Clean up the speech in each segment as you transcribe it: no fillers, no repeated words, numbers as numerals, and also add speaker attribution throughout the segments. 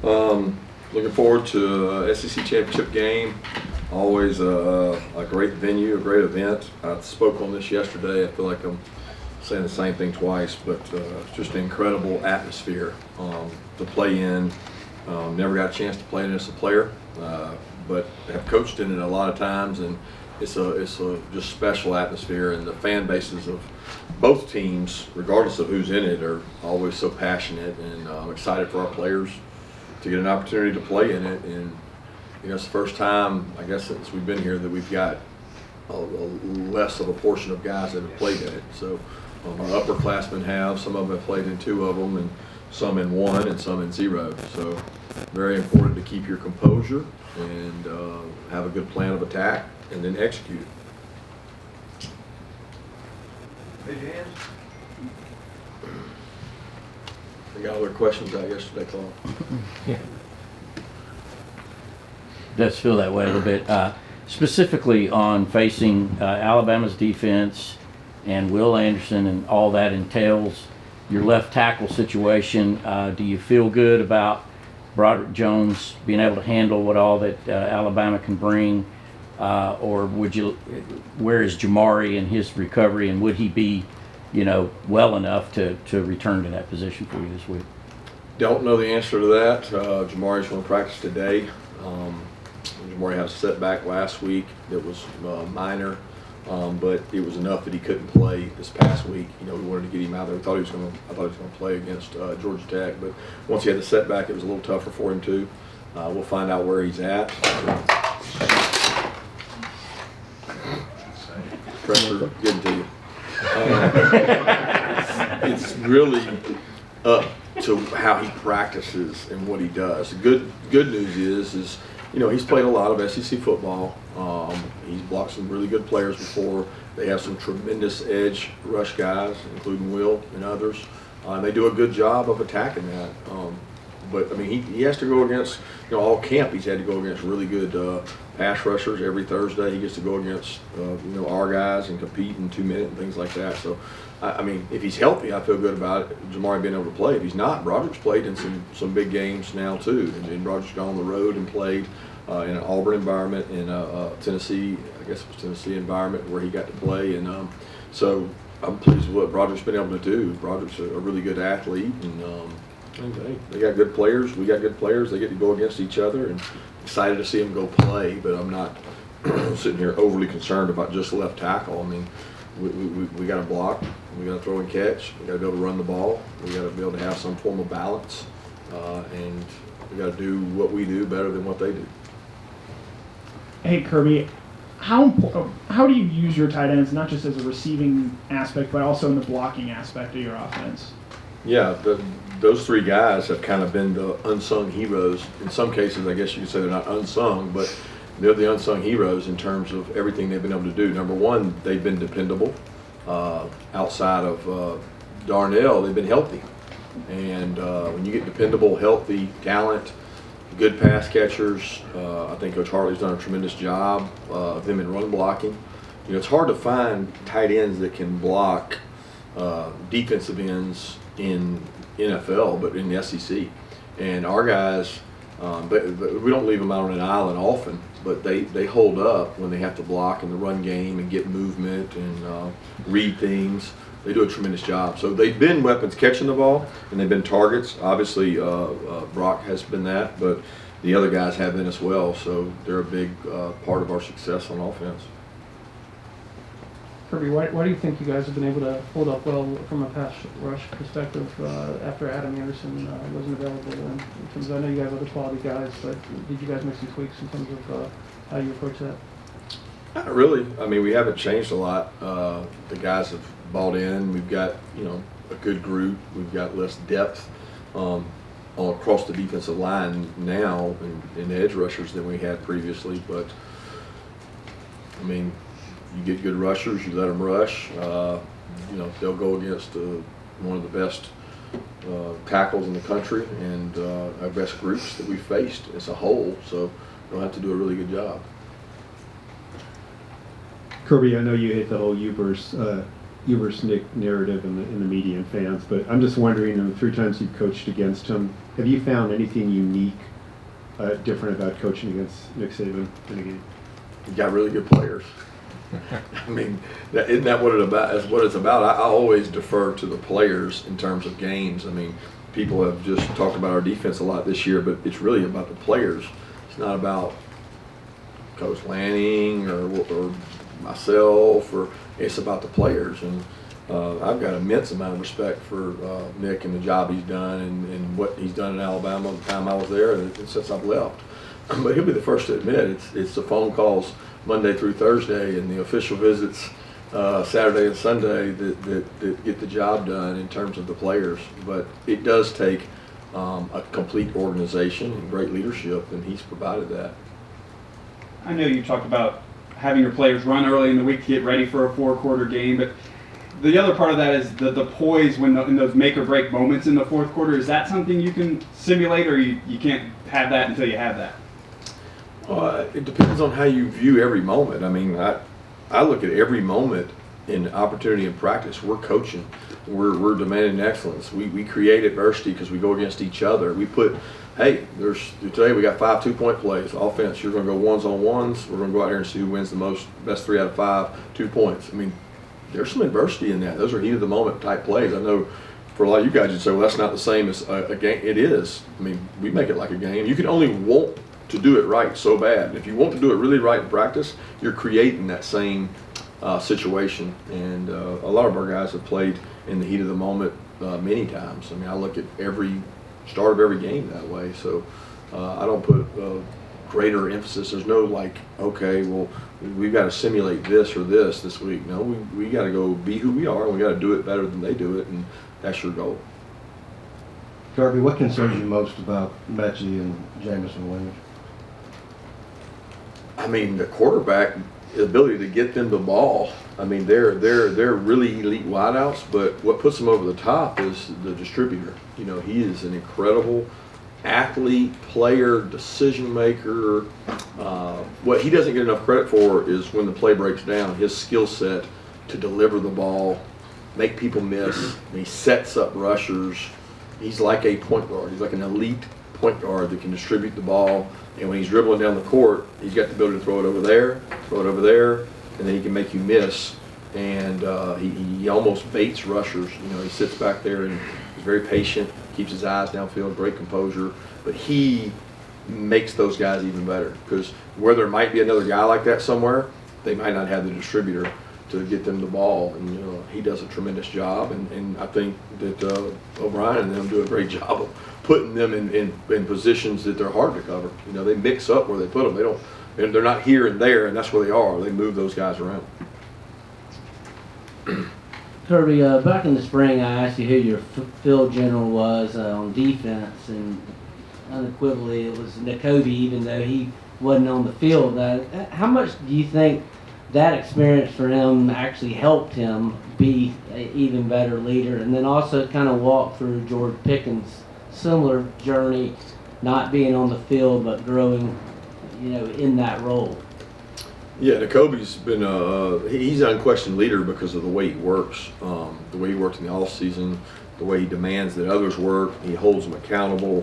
Speaker 1: Looking forward to SEC championship game. Always a great venue, a great event. I spoke on this yesterday. I feel like I'm saying the same thing twice, but it's just an incredible atmosphere to play in. Never got a chance to play in it as a player, but have coached in it a lot of times, and it's a just special atmosphere. And the fan bases of both teams, regardless of who's in it, are always so passionate, and I'm excited for our players to get an opportunity to play in it. And it's the first time, I guess, since we've been here that we've got a less of a portion of guys that have played in it. So our upperclassmen have, some of them have played in 2 of them, and some in 1 and some in 0. So very important to keep your composure and have a good plan of attack and then execute it.
Speaker 2: Raise your hands.
Speaker 1: We got other questions out yesterday, Claude?
Speaker 3: Yeah. Does feel that way a little bit. Specifically on facing Alabama's defense and Will Anderson and all that entails, your left tackle situation, do you feel good about Broderick Jones being able to handle what all that Alabama can bring? Or where is Jamari in his recovery, and would he be, well enough to return to that position for you this week?
Speaker 1: Don't know the answer to that. Jamari's going to practice today. Jamari had a setback last week that was minor, but it was enough that he couldn't play this past week. We wanted to get him out there. I thought he was going to play against Georgia Tech, but once he had the setback, it was a little tougher for him too. We'll find out where he's at. Pressure getting to you. It's really up to how he practices and what he does. The good news is he's played a lot of SEC football. He's blocked some really good players before. They have some tremendous edge rush guys, including Will and others. They do a good job of attacking that. But I mean, he has to go against, all camp he's had to go against really good pass rushers every Thursday. He gets to go against, our guys and compete in 2 minutes and things like that. So, I mean, if he's healthy, I feel good about it, Jamari being able to play. If he's not, Broderick's played in some big games now too. And Broderick's gone on the road and played in an Auburn environment, in Tennessee, I guess it was Tennessee environment where he got to play. And so I'm pleased with what Broderick's been able to do. Broderick's a really good athlete, and they got good players. We got good players. They get to go against each other, and excited to see them go play. But I'm not sitting here overly concerned about just left tackle. I mean, we got to block. We got to throw and catch. We got to be able to run the ball. We got to be able to have some form of balance, and we got to do what we do better than what they do.
Speaker 4: Hey Kirby, how do you use your tight ends not just as a receiving aspect, but also in the blocking aspect of your offense?
Speaker 1: Yeah, those 3 guys have kind of been the unsung heroes. In some cases, I guess you could say they're not unsung, but they're the unsung heroes in terms of everything they've been able to do. Number one, they've been dependable. Outside of Darnell, they've been healthy. And when you get dependable, healthy talent, good pass catchers, I think Coach Hartley's done a tremendous job of them in run blocking. It's hard to find tight ends that can block defensive ends in NFL, but in the SEC. And our guys, we don't leave them out on an island often, but they hold up when they have to block in the run game and get movement and read things. They do a tremendous job. So they've been weapons catching the ball, and they've been targets. Obviously, Brock has been that, but the other guys have been as well. So they're a big part of our success on offense.
Speaker 5: Kirby, why do you think you guys have been able to hold up well from a pass rush perspective after Adam Anderson wasn't available? In terms of, I know you guys are the quality guys, but did you guys make some tweaks in terms of how you approach that?
Speaker 1: Not really. I mean, we haven't changed a lot. The guys have bought in. We've got, a good group. We've got less depth all across the defensive line now in edge rushers than we had previously. But, I mean, you get good rushers, you let them rush. They'll go against one of the best tackles in the country and our best groups that we've faced as a whole. So they'll have to do a really good job.
Speaker 6: Kirby, I know you hate the whole Uber's narrative in the media and fans, but I'm just wondering, in the 3 times you've coached against him, Have you found anything unique, different about coaching against Nick Saban in a game?
Speaker 1: You got really good players. I mean, isn't that what it's about? I always defer to the players in terms of games. I mean, people have just talked about our defense a lot this year, but it's really about the players. It's not about Coach Lanning or myself, or it's about the players. And I've got immense amount of respect for Nick and the job he's done and what he's done in Alabama the time I was there and since I've left. But he'll be the first to admit it's the phone calls Monday through Thursday and the official visits Saturday and Sunday that get the job done in terms of the players. But it does take a complete organization and great leadership, and he's provided that.
Speaker 7: I know you talked about having your players run early in the week to get ready for a 4-quarter game, but the other part of that is the poise in those make or break moments in the fourth quarter. Is that something you can simulate, or you can't have that until you have that?
Speaker 1: It depends on how you view every moment. I mean, I look at every moment in opportunity in practice. We're coaching. We're demanding excellence. We create adversity because we go against each other. We put, hey, today we got 5 2-point plays. Offense, you're going to go ones on ones. We're going to go out here and see who wins the best 3 out of 5, 2 points. I mean, there's some adversity in that. Those are heat of the moment type plays. I know for a lot of you guys, you'd say, well, that's not the same as a game. It is. I mean, we make it like a game. You can only want to do it right so bad. And if you want to do it really right in practice, you're creating that same situation. And a lot of our guys have played in the heat of the moment many times. I mean, I look at every start of every game that way. So I don't put greater emphasis. There's no like, okay, well, we've got to simulate this or this week. No, we got to go be who we are, and we got to do it better than they do it, and that's your goal.
Speaker 8: Kirby, what concerns you most about Mechie and Jamison Williams?
Speaker 1: I mean, the quarterback, the ability to get them the ball. I mean, they're really elite wideouts, but what puts them over the top is the distributor. You know, he is an incredible athlete, player, decision maker. What he doesn't get enough credit for is when the play breaks down, his skill set to deliver the ball, make people miss. He sets up rushers. He's like a point guard. He's like an elite point guard that can distribute the ball. And when he's dribbling down the court, he's got the ability to throw it over there, and then he can make you miss. And he almost baits rushers. You know, he sits back there and he's very patient, keeps his eyes downfield, great composure. But he makes those guys even better, because where there might be another guy like that somewhere, they might not have the distributor to get them the ball. And you know, he does a tremendous job. And I think that O'Brien and them do a great job of putting them in positions that they're hard to cover. You know, they mix up where they put them. They're not here and there, and that's where they are. They move those guys around.
Speaker 9: Kirby, back in the spring, I asked you who your field general was on defense, and unequivocally it was Nakobe, even though he wasn't on the field. How much do you think that experience for him actually helped him be an even better leader? And then also kind of walk through George Pickens' similar journey, not being on the field but growing, you know, in that role.
Speaker 1: Yeah, Nakobe's been he's an unquestioned leader because of the way he works, the way he works in the off season, the way he demands that others work. He holds them accountable.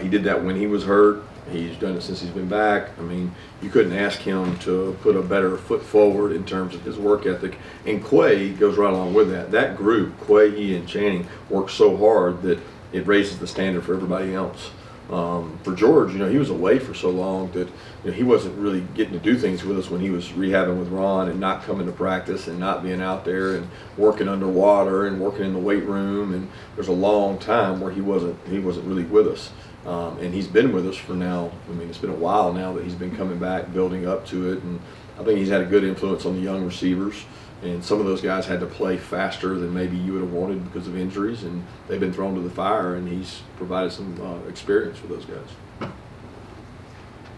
Speaker 1: He did that when he was hurt. He's done it since he's been back. I mean, you couldn't ask him to put a better foot forward in terms of his work ethic. And Quay goes right along with that. That group, Quay, he, and Channing, work so hard that it raises the standard for everybody else. For George, you know, he was away for so long that, you know, he wasn't really getting to do things with us when he was rehabbing with Ron and not coming to practice and not being out there and working underwater and working in the weight room. And there's a long time where he wasn't really with us. And he's been with us for now. I mean, it's been a while now that he's been coming back, building up to it. And I think he's had a good influence on the young receivers. And some of those guys had to play faster than maybe you would have wanted because of injuries, and they've been thrown to the fire, and he's provided some experience for those guys.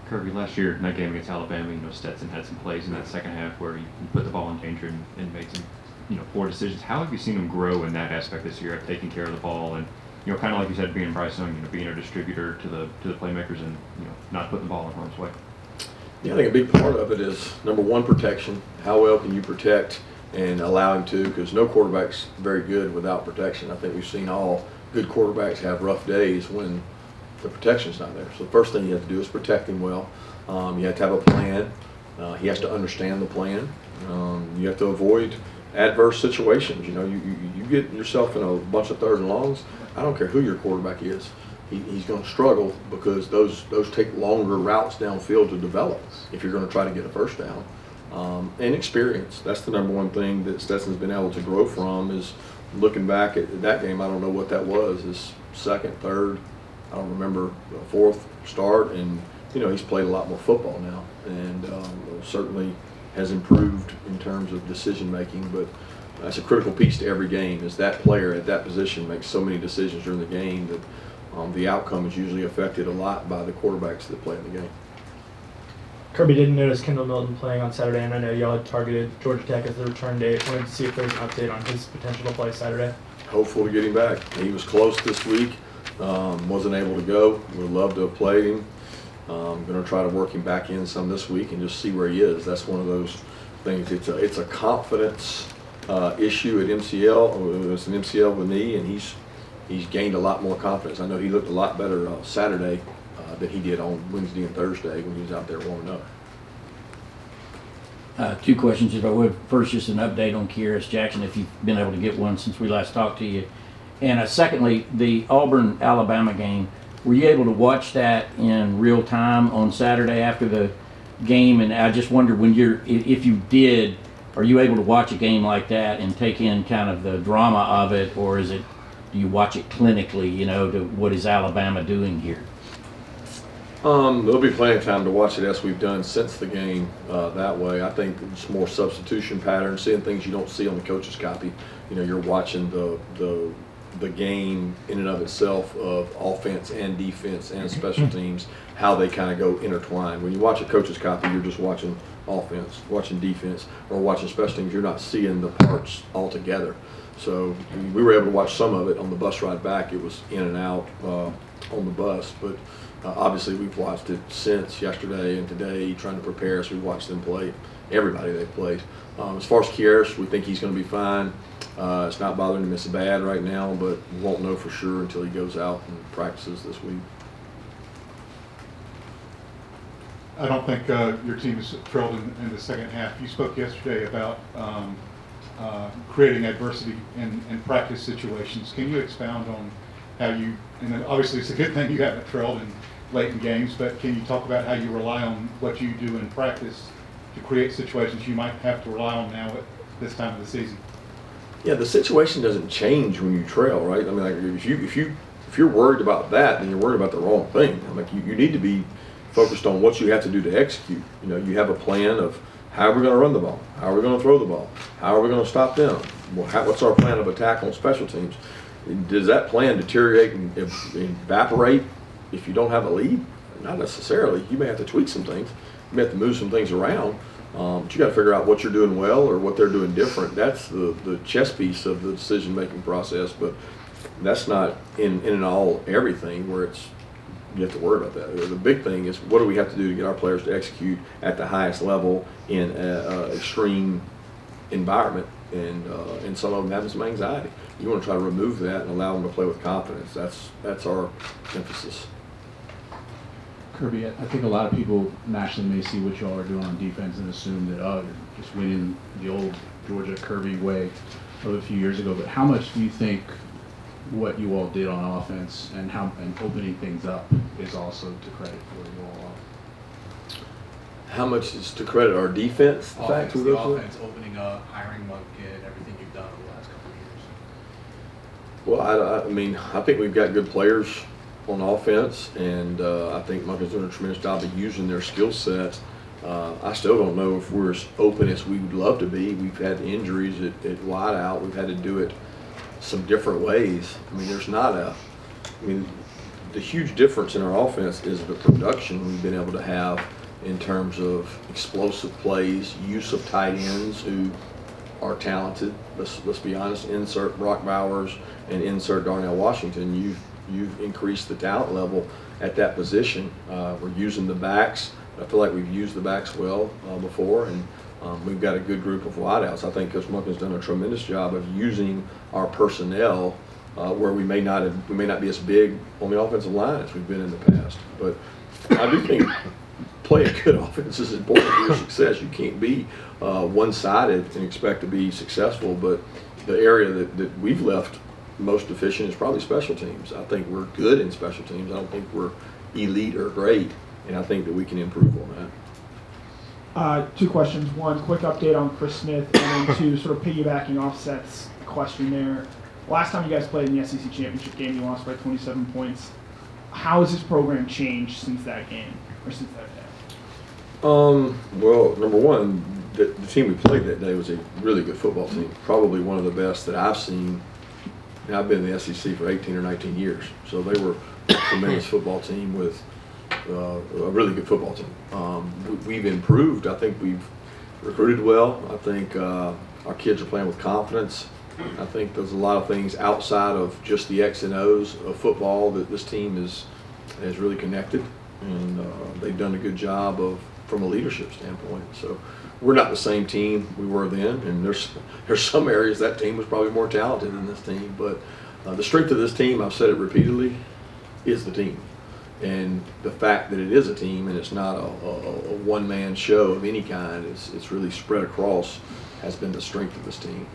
Speaker 10: Kirby, last year in that game against Alabama, you know, Stetson had some plays in that second half where he put the ball in danger and made some, you know, poor decisions. How have you seen him grow in that aspect this year of taking care of the ball and, you know, kind of like you said, being Bryce Young, you know, being a distributor to the playmakers and, you know, not putting the ball in harm's way?
Speaker 1: Yeah, I think a big part of it is, number one, protection. How well can you protect and allow him to, because no quarterback's very good without protection. I think we've seen all good quarterbacks have rough days when the protection's not there. So the first thing you have to do is protect him well. You have to have a plan. He has to understand the plan. You have to avoid adverse situations. You know, you get yourself in a bunch of third and longs. I don't care who your quarterback is. He's going to struggle because those take longer routes downfield to develop if you're going to try to get a first down. And experience. That's the number one thing that Stetson's been able to grow from is looking back at that game. I don't know what that was, his second, third, I don't remember, fourth start. And, you know, he's played a lot more football now and certainly has improved in terms of decision making. But that's a critical piece to every game is that player at that position makes so many decisions during the game that the outcome is usually affected a lot by the quarterbacks that play in the game.
Speaker 11: Kirby didn't notice Kendall Milton playing on Saturday, and I know y'all had targeted Georgia Tech as the return date. Wanted to see if there's an update on his potential to play Saturday.
Speaker 1: Hopeful to get him back. He was close this week, wasn't able to go. Would love to have played him. Going to try to work him back in some this week and just see where he is. That's one of those things. It's a confidence issue at MCL. It's an MCL with me, and he's gained a lot more confidence. I know he looked a lot better Saturday than he did on Wednesday and Thursday when he was out there warming up.
Speaker 3: Two questions, if I would. First, just an update on Kyrus Jackson, if you've been able to get one since we last talked to you. And secondly, the Auburn-Alabama game, were you able to watch that in real time on Saturday after the game? And I just wonder, if you did, are you able to watch a game like that and take in kind of the drama of it, or do you watch it clinically, you know, to what is Alabama doing here?
Speaker 1: There'll be plenty of time to watch it as we've done since the game that way. I think it's more substitution patterns, seeing things you don't see on the coach's copy. You know, you're watching the game in and of itself of offense and defense and special teams, how they kind of go intertwined. When you watch a coach's copy, you're just watching offense, watching defense, or watching special teams. You're not seeing the parts all together. So we were able to watch some of it on the bus ride back. It was in and out on the bus, but obviously we've watched it since yesterday and today, trying to prepare as we watch them play, everybody they've played. As far as Kyrus, we think he's going to be fine. It's not bothering him as bad right now, but we won't know for sure until he goes out and practices this week.
Speaker 12: I don't think your team is thrilled in the second half. You spoke yesterday about creating adversity in practice situations. Can you expound on how you, and obviously it's a good thing you haven't trailed late in games, but can you talk about how you rely on what you do in practice to create situations you might have to rely on now at this time of the season?
Speaker 1: Yeah, the situation doesn't change when you trail, right? I mean, like if you're worried about that, then you're worried about the wrong thing. I mean, you need to be focused on what you have to do to execute. You know, you have a plan of how are we going to run the ball, how are we going to throw the ball, how are we going to stop them, what's our plan of attack on special teams. Does that plan deteriorate and evaporate if you don't have a lead? Not necessarily. You may have to tweak some things. You may have to move some things around. But you got to figure out what you're doing well or what they're doing different. That's the chess piece of the decision-making process. But that's not in and all everything where you have to worry about that. The big thing is what do we have to do to get our players to execute at the highest level in an extreme environment. And some of them have some anxiety. You want to try to remove that and allow them to play with confidence. That's our emphasis.
Speaker 13: Kirby, I think a lot of people nationally may see what y'all are doing on defense and assume that, you're just winning the old Georgia Kirby way of a few years ago. But how much do you think what you all did on offense and opening things up is also to credit for you all?
Speaker 1: How much is to credit our defense?
Speaker 13: The offense opening up, hiring Munkin, everything you've done over the last couple of years.
Speaker 1: Well, I mean, I think we've got good players on offense, and I think Munkin's doing a tremendous job of using their skill set. I still don't know if we're as open as we would love to be. We've had injuries at wideout. We've had to do it some different ways. I mean, the huge difference in our offense is the production we've been able to have in terms of explosive plays, use of tight ends who are talented. Let's be honest. Insert Brock Bowers and insert Darnell Washington. You've increased the talent level at that position. We're using the backs. I feel like we've used the backs well before, and we've got a good group of wideouts. I think Coach Munkin's done a tremendous job of using our personnel where we may not be as big on the offensive line as we've been in the past. But I do think playing good offense is important for your success. You can't be one-sided and expect to be successful. But the area that we've left most deficient is probably special teams. I think we're good in special teams. I don't think we're elite or great, and I think that we can improve on that.
Speaker 4: 2 questions. 1, quick update on Chris Smith, and then 2, sort of piggybacking off Seth's question there. Last time you guys played in the SEC championship game, you lost by 27 points. How has this program changed since that game, or since that day?
Speaker 1: Well, number one, the team we played that day was a really good football team. Probably one of the best that I've seen. Now, I've been in the SEC for 18 or 19 years, so they were a tremendous football team with a really good football team. We've improved. I think we've recruited well. I think our kids are playing with confidence. I think there's a lot of things outside of just the X and O's of football that this team is really connected, and they've done a good job from a leadership standpoint. So we're not the same team we were then, and there's some areas that team was probably more talented than this team. But the strength of this team, I've said it repeatedly, is the team. And the fact that it is a team and it's not a one-man show of any kind, it's really spread across, has been the strength of this team.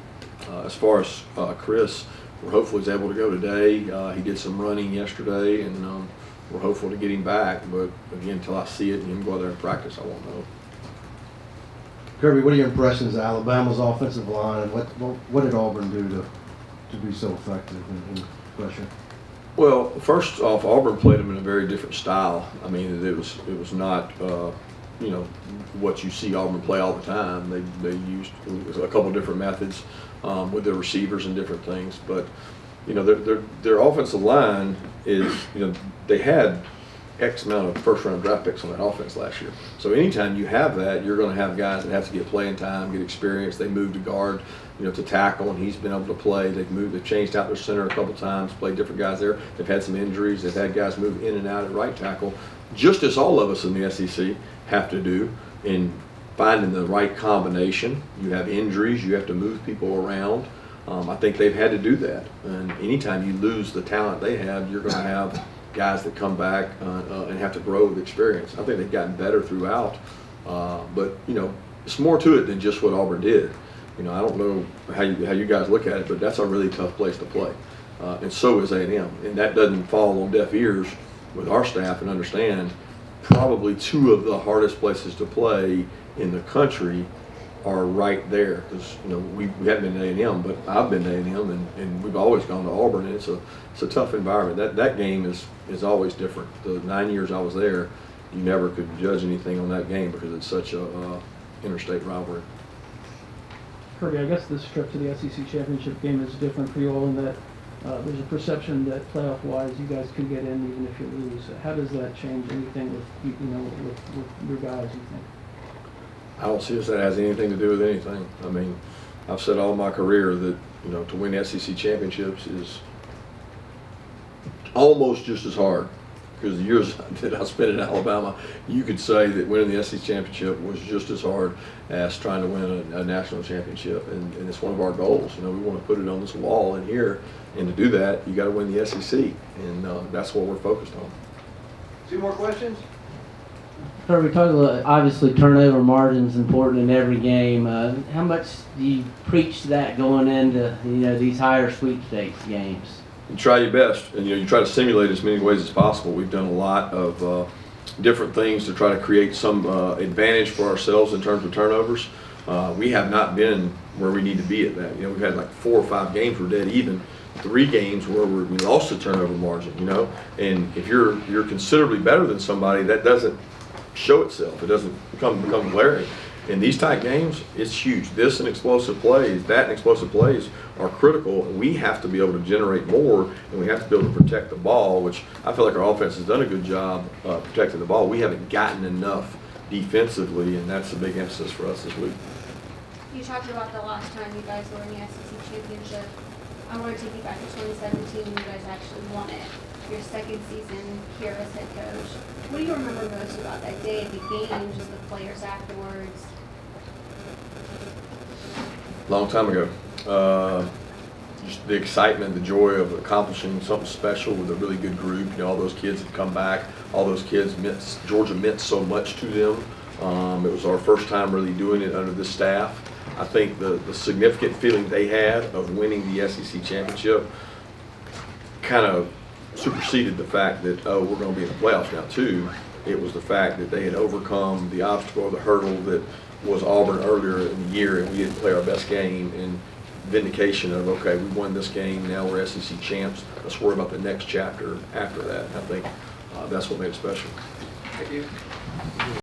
Speaker 1: As far as Chris, we're hopeful he's able to go today. He did some running yesterday, and we're hopeful to get him back. But again, until I see it and him go out there and practice, I won't know.
Speaker 8: Kirby, what are your impressions of Alabama's offensive line, and what did Auburn do to be so effective in pressure?
Speaker 1: Well, first off, Auburn played them in a very different style. I mean, it was not what you see Auburn play all the time. They used a couple different methods with their receivers and different things. But their offensive line is they had X amount of first-round draft picks on that offense last year. So anytime you have that, you're going to have guys that have to get playing time, get experience. They moved to guard, to tackle, and he's been able to play. They've changed out their center a couple times, played different guys there. They've had some injuries. They've had guys move in and out at right tackle, just as all of us in the SEC have to do in finding the right combination. You have injuries. You have to move people around. I think they've had to do that. And anytime you lose the talent they have, you're going to have guys that come back and have to grow with experience. I think they've gotten better throughout, but it's more to it than just what Auburn did. I don't know how you guys look at it, but that's a really tough place to play, and so is A&M, and that doesn't fall on deaf ears with our staff. And understand, probably 2 of the hardest places to play in the country are right there, because we haven't been to A&M, but I've been to A&M, and we've always gone to Auburn, and it's a tough environment. That game is always different. The 9 years I was there, you never could judge anything on that game because it's such a interstate rivalry.
Speaker 5: Kirby, I guess this trip to the SEC championship game is different for you all in that there's a perception that playoff-wise you guys can get in even if you lose. How does that change anything with your guys, you think?
Speaker 1: I don't see that has anything to do with anything. I mean, I've said all my career that to win SEC championships is almost just as hard, because the years that I spent in Alabama, you could say that winning the SEC championship was just as hard as trying to win a national championship, and it's one of our goals. We want to put it on this wall in here, and to do that, you got to win the SEC, and that's what we're focused on.
Speaker 2: 2 more questions?
Speaker 9: Kirby, we talked about, obviously, turnover margin's important in every game. How much do you preach that going into these higher sweepstakes games?
Speaker 1: You try your best, and you try to simulate as many ways as possible. We've done a lot of different things to try to create some advantage for ourselves in terms of turnovers. We have not been where we need to be at that. We've had like 4 or 5 games we're dead even, 3 games where we lost the turnover margin. And if you're considerably better than somebody, that doesn't show itself. It doesn't become glaring. In these type games, it's huge. This and explosive plays, that and explosive plays are critical. We have to be able to generate more, and we have to be able to protect the ball, which I feel like our offense has done a good job protecting the ball. We haven't gotten enough defensively, and that's a big emphasis for us this week.
Speaker 14: You talked about the last time you guys were in the SEC championship. I want to take you back to 2017 when you guys actually won it. Your second season here as head coach. What do you remember most about that day, the game, just the players afterwards?
Speaker 1: Long time ago. just the excitement, the joy of accomplishing something special with a really good group. You know, all those kids had come back. All those kids Georgia meant so much to them. It was our first time really doing it under this staff. I think the significant feeling they had of winning the SEC championship kind of superseded the fact that, oh, we're going to be in the playoffs now too. It was the fact that they had overcome the obstacle, the hurdle that was Auburn earlier in the year, and we didn't play our best game, and vindication of, okay, we won this game, now we're SEC champs, let's worry about the next chapter after that. I think that's what made it special.
Speaker 2: Thank you.